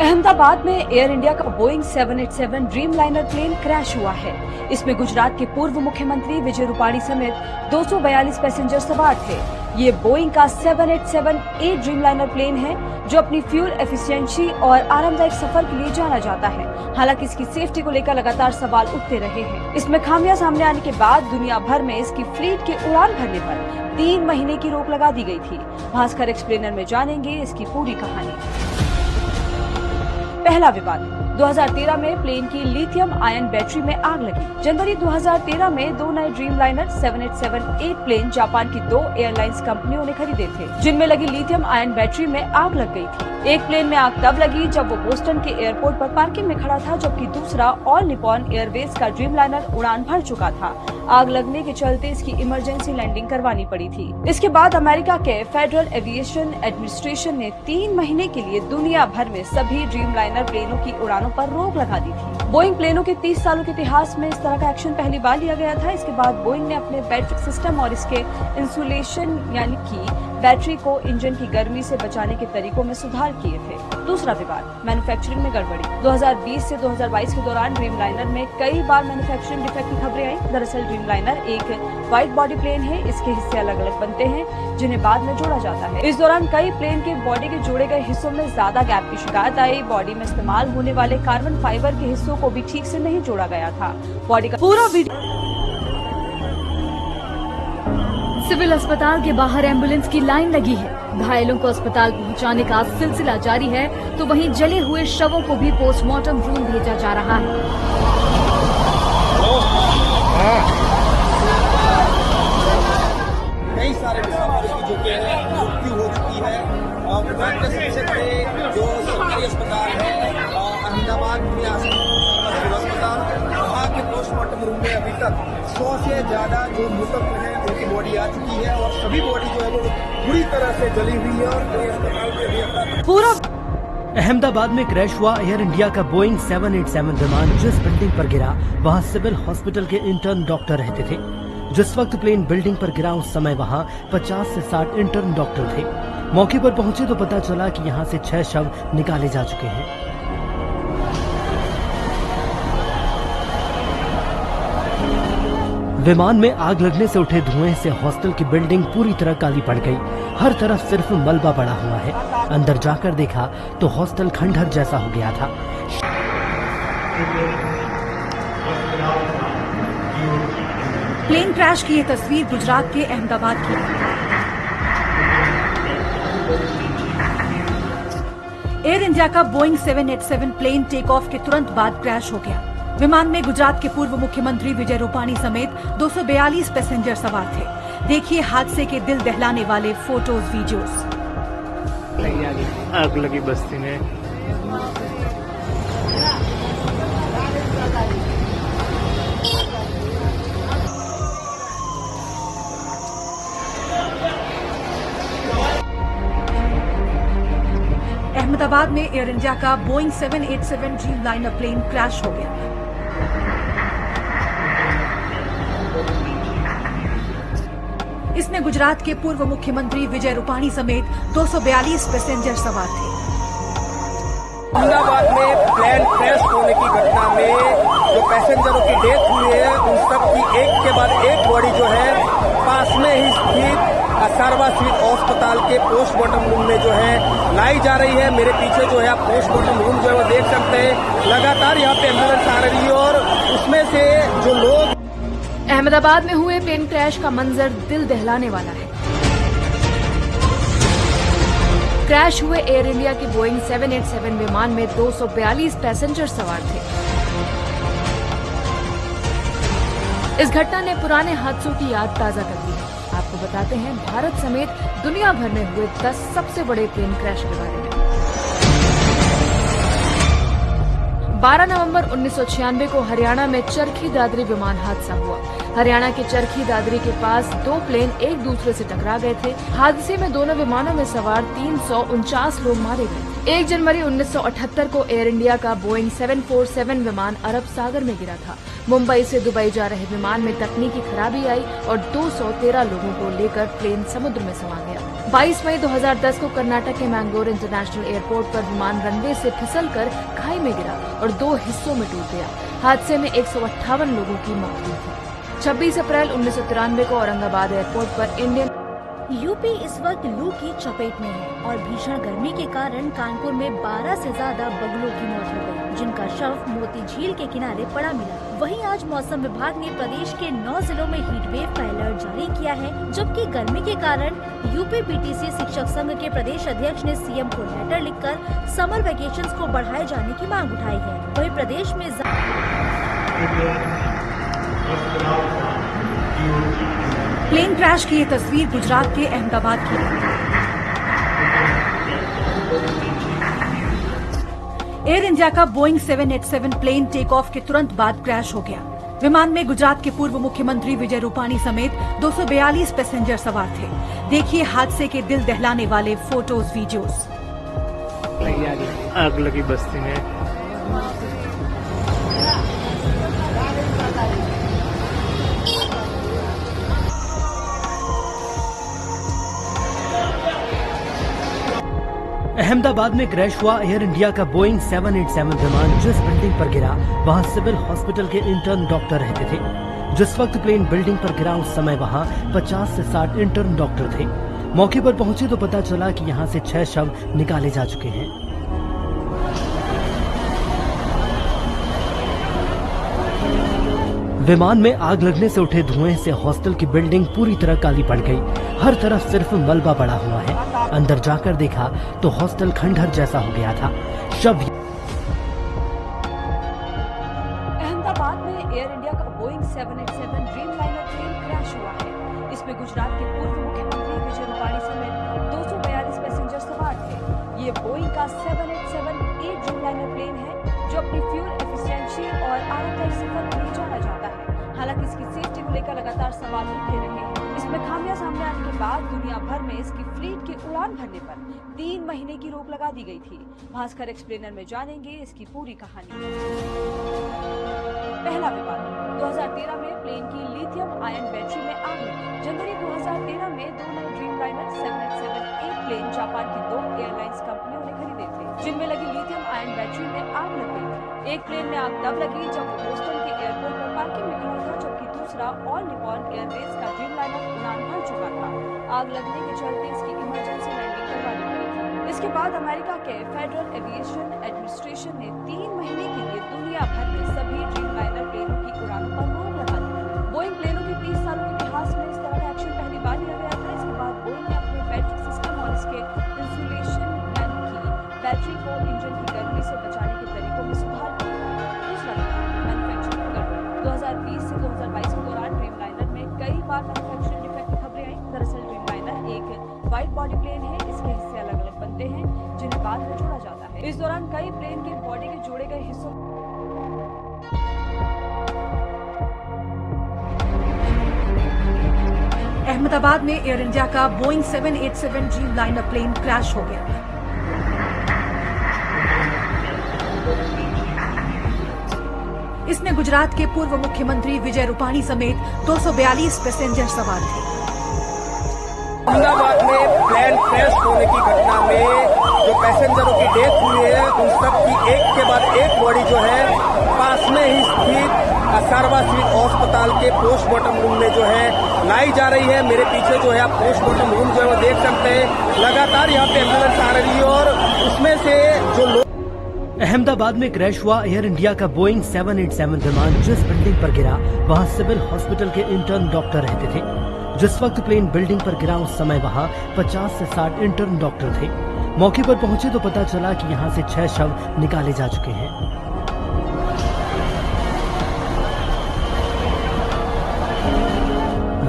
अहमदाबाद में Air India का Boeing 787 Dreamliner plane crash हुआ है। इसमें गुजरात के पूर्व मुख्यमंत्री विजय रूपाणी समेत 242 पैसेंजर सवार थे। ये बोइंग का 787-8 ड्रीमलाइनर प्लेन है जो अपनी फ्यूल एफिशिएंसी और आरामदायक सफर के लिए जाना जाता है। हालांकि इसकी सेफ्टी को लेकर लगातार सवाल उठते रहे हैं। इसमें खामियां सामने आने के बाद दुनिया भर में इसकी फ्लीट के उड़ान भरने पर 3 महीने की रोक लगा दी गई थी। भास्कर एक्सप्लेनर में जानेंगे इसकी पूरी कहानी। पहला विवाद 2013 में प्लेन की लिथियम आयन बैटरी में आग लगी। जनवरी 2013 में 2 नए ड्रीमलाइनर 787-8 प्लेन जापान की 2 एयरलाइंस कंपनियों ने खरीदे थे, जिनमें लगी लिथियम आयन बैटरी में आग लग गई थी। एक प्लेन में आग तब लगी जब वो बोस्टन के एयरपोर्ट पर पार्किंग में खड़ा था, जबकि दूसरा ऑल निपॉन एयरवेज का ड्रीमलाइनर उड़ान भर चुका था। आग लगने के चलते इसकी इमरजेंसी लैंडिंग करवानी पड़ी थी। इसके बाद अमेरिका के फेडरल एविएशन एडमिनिस्ट्रेशन ने 3 महीने के लिए दुनिया भर में सभी ड्रीमलाइनर प्लेनों की उड़ानों पर रोक लगा दी थी। बोइंग प्लेनों के 30 सालों के इतिहास में इस तरह का एक्शन पहली बार लिया गया था। इसके बाद बोइंग ने अपने बैटरी सिस्टम और इसके इंसुलेशन यानी कि बैटरी को इंजन की गर्मी से बचाने के तरीकों में सुधार किए थे। दूसरा विवाद मैन्युफैक्चरिंग में गड़बड़ी। 2020 से 2022 के दौरान ड्रीमलाइनर में कई बार मैन्युफैक्चरिंग डिफेक्ट की खबरें आई। दरअसल ड्रीमलाइनर एक वाइड बॉडी प्लेन है। इसके हिस्से अलग अलग बनते हैं जिन्हें बाद में जोड़ा जाता है। इस दौरान कई प्लेन के बॉडी के जोड़े गए हिस्सों में ज्यादा गैप की शिकायत आई। बॉडी में इस्तेमाल होने वाले कार्बन फाइबर के हिस्सों को भी ठीक से नहीं जोड़ा गया था। बॉडी का पूरा सिविल अस्पताल के बाहर एम्बुलेंस की लाइन लगी है। घायलों को अस्पताल पहुंचाने का सिलसिला जारी है, तो वहीं जले हुए शवों को भी पोस्टमार्टम रूम भेजा जा रहा है। कई सारे मुसाफिरों की जो है मृत्यु हो चुकी है। गुजरात के सबसे बड़े जो सरकारी अस्पताल है अहमदाबाद में अस्पताल, वहाँ के पोस्टमार्टम रूम में अभी तक 100 से ज्यादा जो मृतक हैं उनकी बॉडी आ चुकी है और सभी बॉडी जो है वो बुरी तरह से जली हुई है और कोई अस्पताल में अभी पूरा अहमदाबाद में क्रैश हुआ एयर इंडिया का बोइंग 787 विमान जिस बिल्डिंग पर गिरा वहां सिविल हॉस्पिटल के इंटर्न डॉक्टर रहते थे। जिस वक्त प्लेन बिल्डिंग पर गिरा उस समय वहां 50 से 60 इंटर्न डॉक्टर थे। मौके पर पहुंचे तो पता चला कि यहां से 6 शव निकाले जा चुके हैं। विमान में आग लगने से उठे धुएं से हॉस्टल की बिल्डिंग पूरी तरह काली पड़ गई। हर तरफ सिर्फ मलबा पड़ा हुआ है। अंदर जाकर देखा तो हॉस्टल खंडहर जैसा हो गया था। प्लेन क्रैश की ये तस्वीर गुजरात के अहमदाबाद की है। एयर इंडिया का बोइंग 787 प्लेन टेक ऑफ के तुरंत बाद क्रैश हो गया। विमान में गुजरात के पूर्व मुख्यमंत्री विजय रूपाणी समेत 242 पैसेंजर सवार थे। देखिए हादसे के दिल दहलाने वाले फोटोज वीडियोस। आग लगी बस्ती में। अहमदाबाद में एयर इंडिया का बोइंग 787 ड्रीमलाइनर प्लेन क्रैश हो गया। इसमें गुजरात के पूर्व मुख्यमंत्री विजय रूपाणी समेत 242 पैसेंजर सवार थे। अहमदाबाद में प्लेन क्रैश होने की घटना में जो पैसेंजरों की डेथ हुई है उन सब की एक के बाद एक बॉडी जो है पास में ही स्थित सारवा स्थित अस्पताल के पोस्टमार्टम रूम में जो है लाई जा रही है। मेरे पीछे जो है आप पोस्टमार्टम रूम जो है वो देख सकते हैं। लगातार यहाँ पे एम्बुलेंस आ रही है और उसमें से जो लोग अहमदाबाद में हुए प्लेन क्रैश का मंजर दिल दहलाने वाला है। क्रैश हुए एयर इंडिया की बोइंग 787 विमान में 242 पैसेंजर सवार थे। इस घटना ने पुराने हादसों की याद ताजा कर दी है। आपको बताते हैं भारत समेत दुनिया भर में हुए 10 सबसे बड़े प्लेन क्रैश के बारे में। 12 नवंबर 1996 को हरियाणा में चरखी दादरी विमान हादसा हुआ। हरियाणा के चरखी दादरी के पास 2 प्लेन एक दूसरे से टकरा गए थे। हादसे में दोनों विमानों में सवार 349 लोग मारे गए। 1 जनवरी 1978 को एयर इंडिया का बोइंग 747 विमान अरब सागर में गिरा था। मुंबई से दुबई जा रहे विमान में तकनीकी खराबी आई और 213 लोगों को लेकर प्लेन समुद्र में समा गया। 22 मई 2010 को कर्नाटक के मैंगलोर इंटरनेशनल एयरपोर्ट पर विमान रनवे से फिसलकर खाई में गिरा और 2 हिस्सों में टूट गया। हादसे में 158 लोगों की मौत हुई थी। 26 अप्रैल 1993 को औरंगाबाद एयरपोर्ट पर इंडियन यूपी इस वक्त लू की चपेट में है और भीषण गर्मी के कारण कानपुर में 12 से ज्यादा बगुलों की मौत हो गई, जिनका शव मोती झील के किनारे पड़ा मिला। वहीं आज मौसम विभाग ने प्रदेश के 9 जिलों में हीट वेव का अलर्ट जारी किया है, जबकि गर्मी के कारण यूपी पीटीसी शिक्षक संघ के प्रदेश अध्यक्ष ने सीएम को लेटर लिखकर समर वेकेशंस को बढ़ाए जाने की मांग उठाई है। वहीं प्रदेश में प्लेन क्रैश की ये तस्वीर गुजरात के अहमदाबाद की है। एयर इंडिया का बोइंग 787 प्लेन टेक ऑफ के तुरंत बाद क्रैश हो गया। विमान में गुजरात के पूर्व मुख्यमंत्री विजय रूपाणी समेत 242 पैसेंजर सवार थे। देखिए हादसे के दिल दहलाने वाले फोटोज वीडियोस। आग लगी बस्ती में। अहमदाबाद में क्रैश हुआ एयर इंडिया का बोइंग 787 विमान जिस बिल्डिंग पर गिरा वहां सिविल हॉस्पिटल के इंटर्न डॉक्टर रहते थे। जिस वक्त प्लेन बिल्डिंग पर गिरा उस समय वहां 50 से 60 इंटर्न डॉक्टर थे। मौके पर पहुंचे तो पता चला कि यहां से 6 शव निकाले जा चुके हैं। विमान में आग लगने से उठे धुएं से हॉस्टल की बिल्डिंग पूरी तरह काली पड़ गई। हर तरफ सिर्फ मलबा पड़ा हुआ है। अंदर जाकर देखा तो हॉस्टल खंडहर जैसा हो गया था। शव अहमदाबाद में एयर इंडिया का बोइंग 787 ड्रीमलाइनर प्लेन क्रैश हुआ है। इसमें गुजरात के पूर्व मुख्यमंत्री विजय रूपाणी समेत 242 पैसेंजर सवार थे। ये बोइंग का 787-8 ड्रीमलाइनर प्लेन है जो अपनी फ्यूल एफिशिएंसी और आरामदायक सफर के लिए जाना जाता है। हालांकि इसकी सेफ्टी को लेकर लगातार सवाल उठते रहे हैं। इसमें खामियां सामने आने के बाद दुनिया भर में इसकी फ्लीट के उड़ान भरने पर 3 महीने की रोक लगा दी गई थी। भास्कर एक्सप्लेनर में जानेंगे इसकी पूरी कहानी। पहला विवाद 2013 में प्लेन की लिथियम आयन बैटरी में आग लगी। जनवरी 2013 में 2 नए ड्रीमलाइनर 787-8 प्लेन जापान की 2 एयरलाइंस कंपनियों ने खरीदे थे, जिनमें लगी लिथियम आयन बैटरी में आग लग गई थी। एक प्लेन में आग तब लगी जब वो बोस्टन के एयरपोर्ट पर पार्किंग में खड़ा था, जबकि दूसरा ऑल निपॉन एयरवेज का ड्रीमलाइनर उड़ान भर चुका था। आग लगने के चलते इसकी इमरजेंसी लैंडिंग करवानी पड़ी थी। इसके बाद अमेरिका के फेडरल एविएशन एडमिनिस्ट्रेशन ने 3 महीने के लिए दुनिया भर में सभी ड्रीमलाइनर प्लेनों की उड़ानों पर रोक लगा दी। बोइंग प्लेनों के 30 सालों के इतिहास में इस तरह का एक्शन पहली बार लिया गया था। इसके बाद बोइंग ने अपने बैटरी सिस्टम और इसके इंसुलेशन फैन की बैटरी को इंजन की गर्मी से बचाने के तरीकों में सुधार किया। दूसरा मैन्युफैक्चरिंग गड़बड़ी 2020 से 2022 के दौरान ड्रीमलाइनर में कई बार मैन्युफैक्चरिंग डिफेक्ट की खबरें आई। दरअसल ड्रीमलाइनर एक वाइड बॉडी प्लेन है। इसके हिस्से अलग अलग बनते हैं जिन्हें बाद में जोड़ा जाता है। इस दौरान कई प्लेन के बॉडी के जोड़े गए हिस्सों अहमदाबाद में एयर इंडिया का बोइंग 787 ड्रीमलाइनर प्लेन क्रैश हो गया। इसमें गुजरात के पूर्व मुख्यमंत्री विजय रूपाणी समेत 242 पैसेंजर सवार थे। अहमदाबाद में प्लेन क्रैश होने की घटना में जो पैसेंजरों की डेथ हुई है उन सब की एक के बाद एक बॉडी जो है पास में ही स्थित सारवा स्थित अस्पताल के पोस्टमार्टम रूम में जो है लाई जा रही है। मेरे पीछे जो है आप पोस्टमार्टम रूम जो है वो देख सकते हैं। लगातार यहाँ पे एम्बुलेंस आ रही है और उसमें से जो लोग अहमदाबाद में क्रैश हुआ एयर इंडिया का बोइंग 787 विमान जिस बिल्डिंग पर गिरा वहां सिविल हॉस्पिटल के इंटर्न डॉक्टर रहते थे। जिस वक्त प्लेन बिल्डिंग पर गिरा उस समय वहां 50 से 60 इंटर्न डॉक्टर थे। मौके पर पहुंचे तो पता चला कि यहां से 6 शव निकाले जा चुके हैं।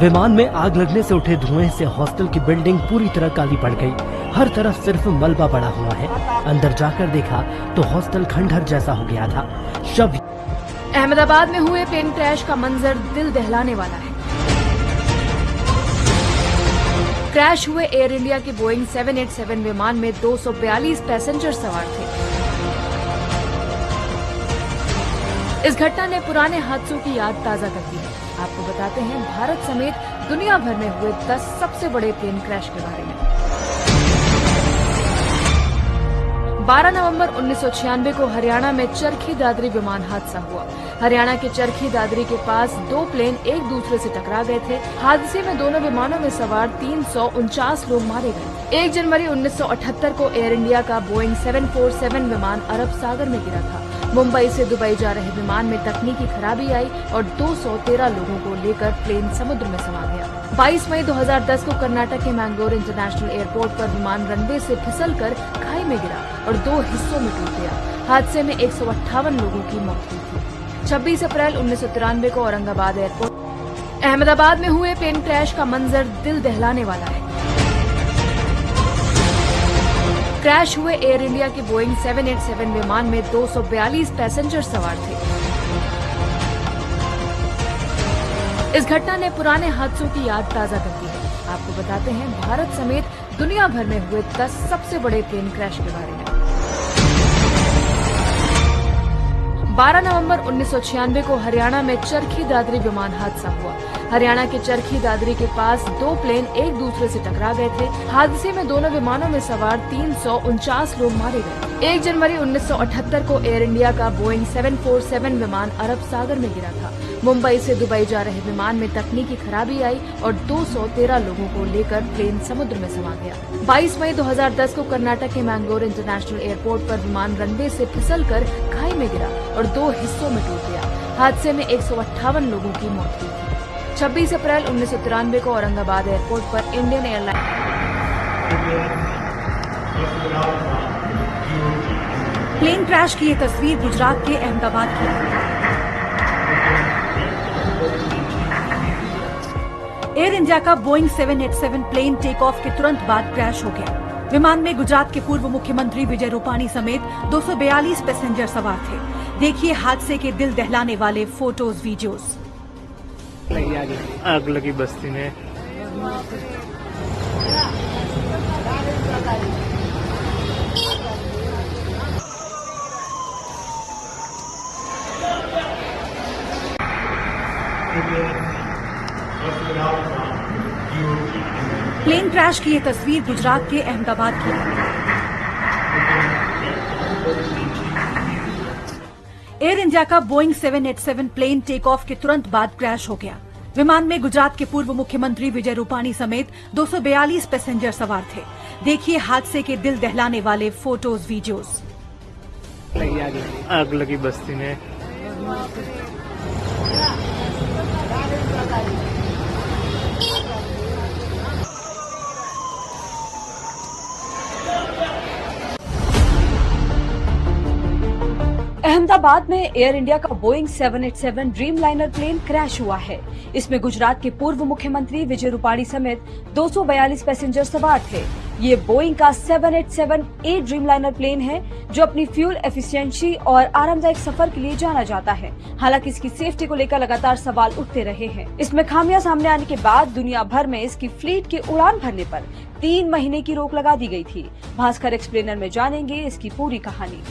विमान में आग लगने से उठे धुएं से हॉस्टल की बिल्डिंग पूरी तरह काली पड़ गई। हर तरफ सिर्फ मलबा पड़ा हुआ है। अंदर जाकर देखा तो हॉस्टल खंडहर जैसा हो गया था। शव अहमदाबाद में हुए प्लेन क्रैश का मंजर दिल दहलाने वाला है। क्रैश हुए एयर इंडिया के बोइंग 787 विमान में 242 पैसेंजर सवार थे। इस घटना ने पुराने हादसों की याद ताजा कर दी है। आपको बताते हैं भारत समेत दुनिया भर में हुए 10 सबसे बड़े प्लेन क्रैश के बारे में। 12 नवंबर 1996 को हरियाणा में चरखी दादरी विमान हादसा हुआ। हरियाणा के चरखी दादरी के पास दो प्लेन एक दूसरे से टकरा गए थे। हादसे में दोनों विमानों में सवार 349 लोग मारे गए। 1 जनवरी 1978 को एयर इंडिया का बोइंग 747 विमान अरब सागर में गिरा था। मुंबई से दुबई जा रहे विमान में तकनीकी खराबी आई और 213 लोगों को लेकर प्लेन समुद्र में समा गया। 22 मई 2010 को कर्नाटक के मैंगलोर इंटरनेशनल एयरपोर्ट पर विमान रनवे से फिसलकर खाई में गिरा और 2 हिस्सों में टूट गया। हादसे में 158 लोगों की मौत हुई थी। 26 अप्रैल 1993 को औरंगाबाद एयरपोर्ट अहमदाबाद में हुए प्लेन क्रैश का मंजर दिल दहलाने वाला है। क्रैश हुए एयर इंडिया के बोइंग 787 विमान में 242 पैसेंजर सवार थे। इस घटना ने पुराने हादसों की याद ताजा कर दी है। आपको बताते हैं भारत समेत दुनिया भर में हुए 10 सबसे बड़े प्लेन क्रैश के बारे में। 12 नवंबर 1996 को हरियाणा में चरखी दादरी विमान हादसा हुआ। हरियाणा के चरखी दादरी के पास दो प्लेन एक दूसरे से टकरा गए थे। हादसे में दोनों विमानों में सवार 349 लोग मारे गए। 1 जनवरी 1978 को एयर इंडिया का बोइंग 747 विमान अरब सागर में गिरा था। मुंबई से दुबई जा रहे विमान में तकनीकी खराबी आई और 213 लोगों को लेकर प्लेन समुद्र में समा गया। 22 मई 2010 को कर्नाटक के मैंगलोर इंटरनेशनल एयरपोर्ट पर विमान रनवे से फिसलकर खाई में गिरा और 2 हिस्सों में टूट गया। हादसे में 158 लोगों की मौत हुई थी। 26 अप्रैल 1993 को औरंगाबाद एयरपोर्ट पर इंडियन एयरलाइन प्लेन क्रैश की ये तस्वीर गुजरात के अहमदाबाद की है। एयर इंडिया का बोइंग 787 प्लेन टेक ऑफ के तुरंत बाद क्रैश हो गया। विमान में गुजरात के पूर्व मुख्यमंत्री विजय रूपाणी समेत 242 पैसेंजर सवार थे। देखिए हादसे के दिल दहलाने वाले फोटोज वीडियोस। आग लगी बस्ती में। प्लेन क्रैश की ये तस्वीर गुजरात के अहमदाबाद की है। एयर इंडिया का बोइंग 787 प्लेन टेक ऑफ के तुरंत बाद क्रैश हो गया। विमान में गुजरात के पूर्व मुख्यमंत्री विजय रूपाणी समेत 242 पैसेंजर सवार थे। देखिए हादसे के दिल दहलाने वाले फोटोज वीडियोस। आग लगी बस्ती में। अहमदाबाद में एयर इंडिया का बोइंग 787 ड्रीमलाइनर प्लेन क्रैश हुआ है। इसमें गुजरात के पूर्व मुख्यमंत्री विजय रूपाणी समेत 242 पैसेंजर सवार थे। ये बोइंग का 787-8 ड्रीमलाइनर प्लेन है जो अपनी फ्यूल एफिशिएंसी और आरामदायक सफर के लिए जाना जाता है। हालांकि इसकी सेफ्टी को लेकर लगातार सवाल उठते रहे हैं। इसमें खामियां सामने आने के बाद दुनिया भर में इसकी फ्लीट के उड़ान भरने पर 3 महीने की रोक लगा दी गई थी। भास्कर एक्सप्लेनर में जानेंगे इसकी पूरी कहानी।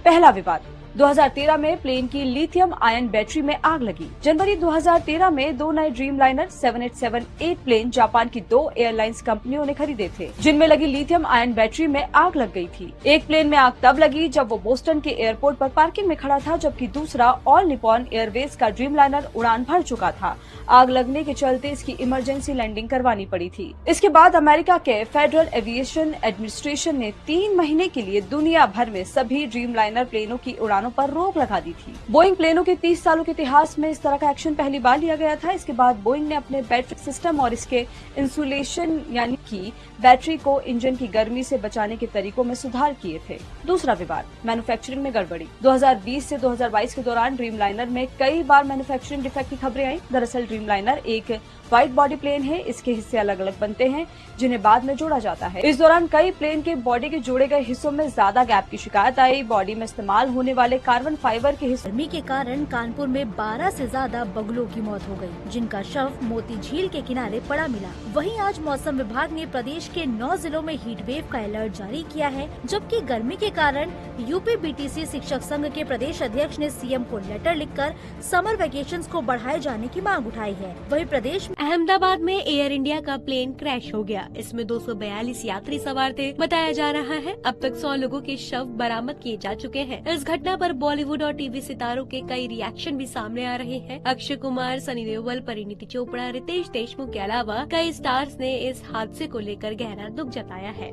पहला विवाद 2013 में प्लेन की लिथियम आयन बैटरी में आग लगी। जनवरी 2013 में 2 नए ड्रीमलाइनर 787-8 प्लेन जापान की 2 एयरलाइंस कंपनियों ने खरीदे थे, जिनमें लगी लिथियम आयन बैटरी में आग लग गई थी। एक प्लेन में आग तब लगी जब वो बोस्टन के एयरपोर्ट पर पार्किंग में खड़ा था, जबकि दूसरा ऑल निपॉन एयरवेज का ड्रीमलाइनर उड़ान भर चुका था। आग लगने के चलते इसकी इमरजेंसी लैंडिंग करवानी पड़ी थी। इसके बाद अमेरिका के फेडरल एविएशन एडमिनिस्ट्रेशन ने 3 महीने के लिए दुनिया भर में सभी ड्रीमलाइनर प्लेनों की उड़ानों पर रोक लगा दी थी। बोइंग प्लेनों के 30 सालों के इतिहास में इस तरह का एक्शन पहली बार लिया गया था। इसके बाद बोइंग ने अपने बैटरी सिस्टम और इसके इंसुलेशन यानी कि बैटरी को इंजन की गर्मी से बचाने के तरीकों में सुधार किए थे। दूसरा विवाद मैन्युफैक्चरिंग में गड़बड़ी। 2020 से 2022 के दौरान ड्रीमलाइनर में कई बार मैन्युफैक्चरिंग डिफेक्ट की खबरें आई। दरअसल ड्रीमलाइनर एक वाइड बॉडी प्लेन है। इसके हिस्से अलग अलग बनते हैं जिन्हें बाद में जोड़ा जाता है। इस दौरान कई प्लेन के बॉडी के जोड़े गए हिस्सों में ज्यादा गैप की शिकायत आई। बॉडी में इस्तेमाल होने वाले वाले कार्बन फाइबर के हिस्से गर्मी के कारण कानपुर में 12 से ज्यादा बगुलों की मौत हो गई, जिनका शव मोती झील के किनारे पड़ा मिला। वहीं आज मौसम विभाग ने प्रदेश के 9 जिलों में हीट वेव का अलर्ट जारी किया है, जबकि गर्मी के कारण यूपी बीटीसी शिक्षक संघ के प्रदेश अध्यक्ष ने सीएम को लेटर लिखकर समर वेकेशंस को बढ़ाए जाने की मांग उठाई है। वहीं प्रदेश में अहमदाबाद में एयर इंडिया का प्लेन क्रैश हो गया। इसमें 242 यात्री सवार थे। बताया जा रहा है अब तक 100 लोगों के शव बरामद किए जा चुके हैं। इस घटना पर बॉलीवुड और टीवी सितारों के कई रिएक्शन भी सामने आ रहे हैं। अक्षय कुमार, सनी देओल, परिणीति चोपड़ा, रितेश देशमुख के अलावा कई स्टार्स ने इस हादसे को लेकर गहरा दुख जताया है।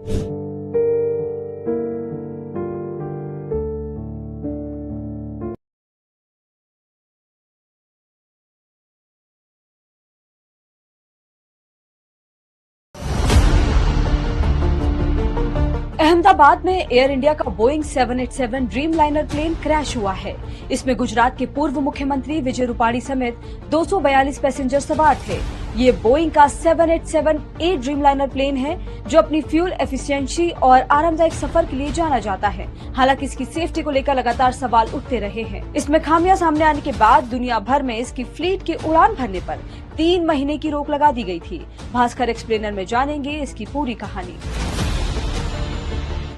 अहमदाबाद में एयर इंडिया का Boeing 787 Dreamliner plane crash हुआ है। इसमें गुजरात के पूर्व मुख्यमंत्री विजय रूपाणी समेत 242 पैसेंजर सवार थे। ये बोइंग का 787-8 ड्रीम लाइनर प्लेन है, जो अपनी फ्यूल एफिशिएंसी और आरामदायक सफर के लिए जाना जाता है। हालांकि इसकी सेफ्टी को लेकर लगातार सवाल उठते रहे हैं। इसमें खामियां सामने आने के बाद दुनिया भर में इसकी फ्लीट की उड़ान भरने पर 3 महीने की रोक लगा दी गई थी। भास्कर एक्सप्लेनर में जानेंगे इसकी पूरी कहानी।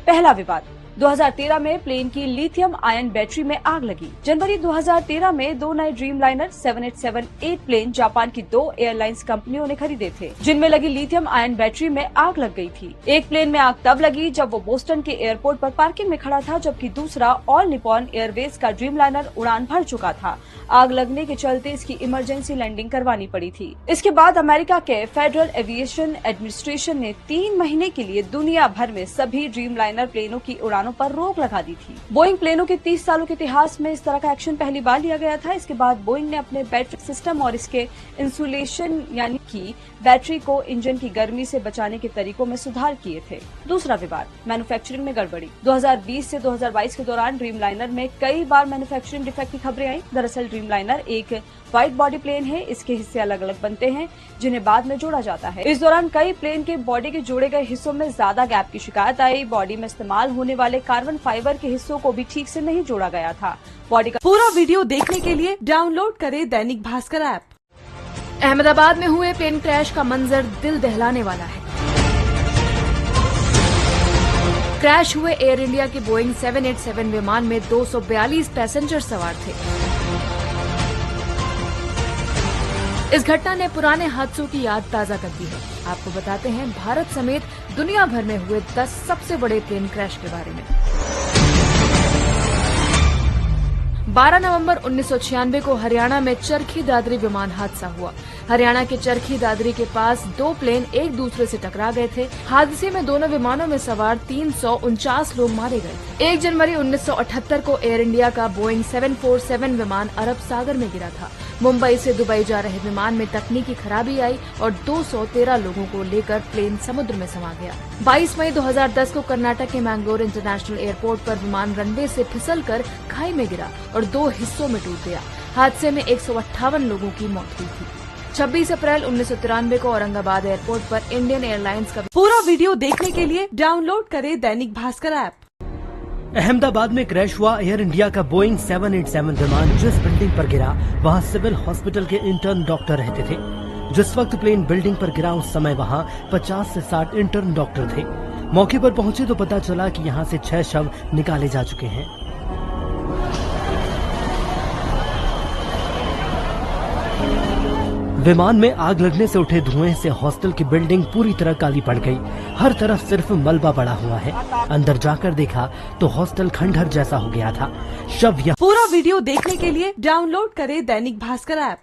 पहला विवाद 2013 में प्लेन की लिथियम आयन बैटरी में आग लगी। जनवरी 2013 में 2 नए ड्रीम लाइनर 787-8 प्लेन जापान की 2 एयरलाइंस कंपनियों ने खरीदे थे, जिनमें लगी लिथियम आयन बैटरी में आग लग गई थी। एक प्लेन में आग तब लगी जब वो बोस्टन के एयरपोर्ट पर पार्किंग में खड़ा था, जबकि दूसरा ऑल निपॉन एयरवेज का ड्रीम लाइनर उड़ान भर चुका था। आग लगने के चलते इसकी इमरजेंसी लैंडिंग करवानी पड़ी थी। इसके बाद अमेरिका के फेडरल एविएशन एडमिनिस्ट्रेशन ने 3 महीने के लिए दुनिया भर में सभी ड्रीम लाइनर प्लेनों की उड़ानों पर रोक लगा दी थी। बोइंग प्लेनों के 30 सालों के इतिहास में इस तरह का एक्शन पहली बार लिया गया था। इसके बाद बोइंग ने अपने बैटरी सिस्टम और इसके इंसुलेशन यानी कि बैटरी को इंजन की गर्मी से बचाने के तरीकों में सुधार किए थे। दूसरा विवाद मैन्युफैक्चरिंग में गड़बड़ी। 2020 से 2022 के दौरान ड्रीम लाइनर में कई बार मैन्युफैक्चरिंग डिफेक्ट की खबरें आई। दरअसल ड्रीम लाइनर एक वाइड बॉडी प्लेन है। इसके हिस्से अलग अलग बनते हैं, जिन्हें बाद में जोड़ा जाता है। इस दौरान कई प्लेन के बॉडी के जोड़े गए हिस्सों में ज्यादा गैप की शिकायत आई। बॉडी में इस्तेमाल होने वाले कार्बन फाइबर के हिस्सों को भी ठीक से नहीं जोड़ा गया था। बॉडी का पूरा वीडियो देखने के लिए डाउनलोड करें दैनिक भास्कर ऐप। अहमदाबाद में हुए प्लेन क्रैश का मंजर दिल दहलाने वाला है। क्रैश हुए एयर इंडिया के बोइंग 787 विमान में 242 पैसेंजर सवार थे। इस घटना ने पुराने हादसों की याद ताजा कर दी है। आपको बताते हैं भारत समेत दुनिया भर में हुए 10 सबसे बड़े प्लेन क्रैश के बारे में। 12 नवंबर 1996 को हरियाणा में चरखी दादरी विमान हादसा हुआ। हरियाणा के चरखी दादरी के पास 2 प्लेन एक दूसरे से टकरा गए थे। हादसे में दोनों विमानों में सवार 349 लोग मारे गए। 1 जनवरी 1978 को एयर इंडिया का बोइंग 747 विमान अरब सागर में गिरा था। मुंबई से दुबई जा रहे विमान में तकनीकी खराबी आई और 213 लोगों को लेकर प्लेन समुद्र में समा गया। 22 मई 2010 को कर्नाटक के मैंगलोर इंटरनेशनल एयरपोर्ट पर विमान रनवे से फिसलकर खाई में गिरा और 2 हिस्सों में टूट गया। हादसे में 158 लोगों की मौत हुई थी। 26 अप्रैल 1993 को औरंगाबाद एयरपोर्ट पर इंडियन एयरलाइंस का पूरा वीडियो देखने के लिए डाउनलोड करें दैनिक भास्कर ऐप। अहमदाबाद में क्रैश हुआ एयर इंडिया का बोइंग 787 विमान जिस बिल्डिंग पर गिरा वहां सिविल हॉस्पिटल के इंटर्न डॉक्टर रहते थे। जिस वक्त प्लेन बिल्डिंग पर गिरा उस समय वहां 50 से 60 इंटर्न डॉक्टर थे। मौके पर पहुंचे तो पता चला कि यहां से 6 शव निकाले जा चुके हैं। विमान में आग लगने से उठे धुएं से हॉस्टल की बिल्डिंग पूरी तरह काली पड़ गई। हर तरफ सिर्फ मलबा पड़ा हुआ है। अंदर जाकर देखा तो हॉस्टल खंडहर जैसा हो गया था। शव यहाँ पूरा वीडियो देखने के लिए डाउनलोड करें दैनिक भास्कर ऐप।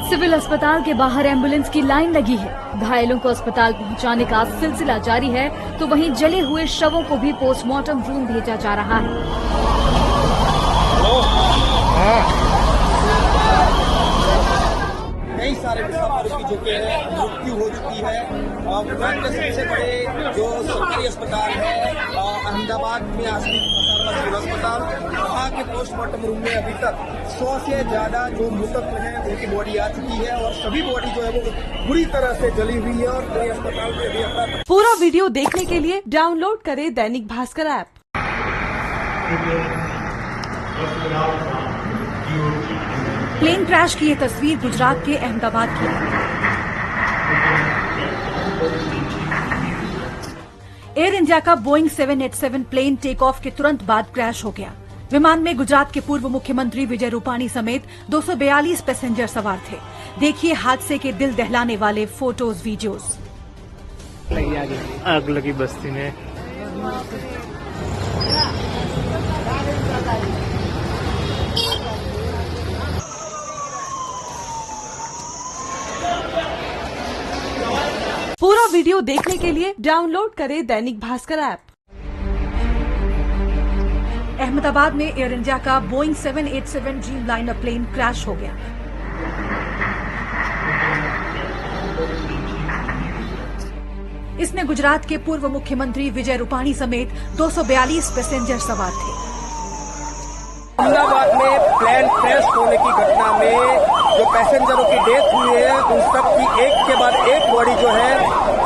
सिविल अस्पताल के बाहर एम्बुलेंस की लाइन लगी है। घायलों को अस्पताल पहुंचाने का सिलसिला जारी है, तो वहीं जले हुए शवों को भी पोस्टमार्टम रूम भेजा जा रहा है। कई सारे मुसाफिरों की जो कि मृत्यु हो चुकी है। गुजरात के सबसे बड़े जो सरकारी अस्पताल है अहमदाबाद में आश्रित सिविल अस्पताल। वहाँ के पोस्टमार्टम रूम में अभी तक 100 से ज्यादा जो मृतक हैं उनकी बॉडी आ चुकी है और सभी बॉडी जो है वो बुरी तरह से जली हुई है और पूरे अस्पताल में अभी अपना पूरा वीडियो देखने के लिए डाउनलोड करें Dainik Bhaskar app. Plane crash की ये तस्वीर गुजरात के अहमदाबाद की है। एयर इंडिया का बोइंग 787 प्लेन टेक ऑफ के तुरंत बाद क्रैश हो गया। विमान में गुजरात के पूर्व मुख्यमंत्री विजय रूपाणी समेत 242 पैसेंजर सवार थे। देखिए हादसे के दिल दहलाने वाले फोटोज वीडियोस। आग लगी बस्ती में। पूरा वीडियो देखने के लिए डाउनलोड करें दैनिक भास्कर ऐप। अहमदाबाद में एयर इंडिया का Boeing 787 Dreamliner plane crash हो गया। इसमें गुजरात के पूर्व मुख्यमंत्री विजय रूपाणी समेत 242 पैसेंजर सवार थे। अहमदाबाद में प्लेन क्रैश होने की घटना में जो पैसेंजरों की डेथ हुई है उन सब की एक के बाद एक बॉडी जो है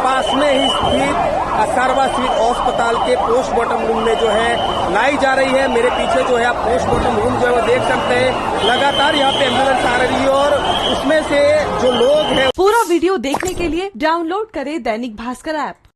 पास में ही स्थित सारवा सिविल अस्पताल के पोस्टमार्टम रूम में जो है लाई जा रही है। मेरे पीछे जो है आप पोस्टमार्टम रूम जो है वो देख सकते हैं। लगातार यहाँ पे एम्बुलेंस आ रही है और उसमें से जो लोग हैं। पूरा वीडियो देखने के लिए डाउनलोड करें दैनिक भास्कर ऐप।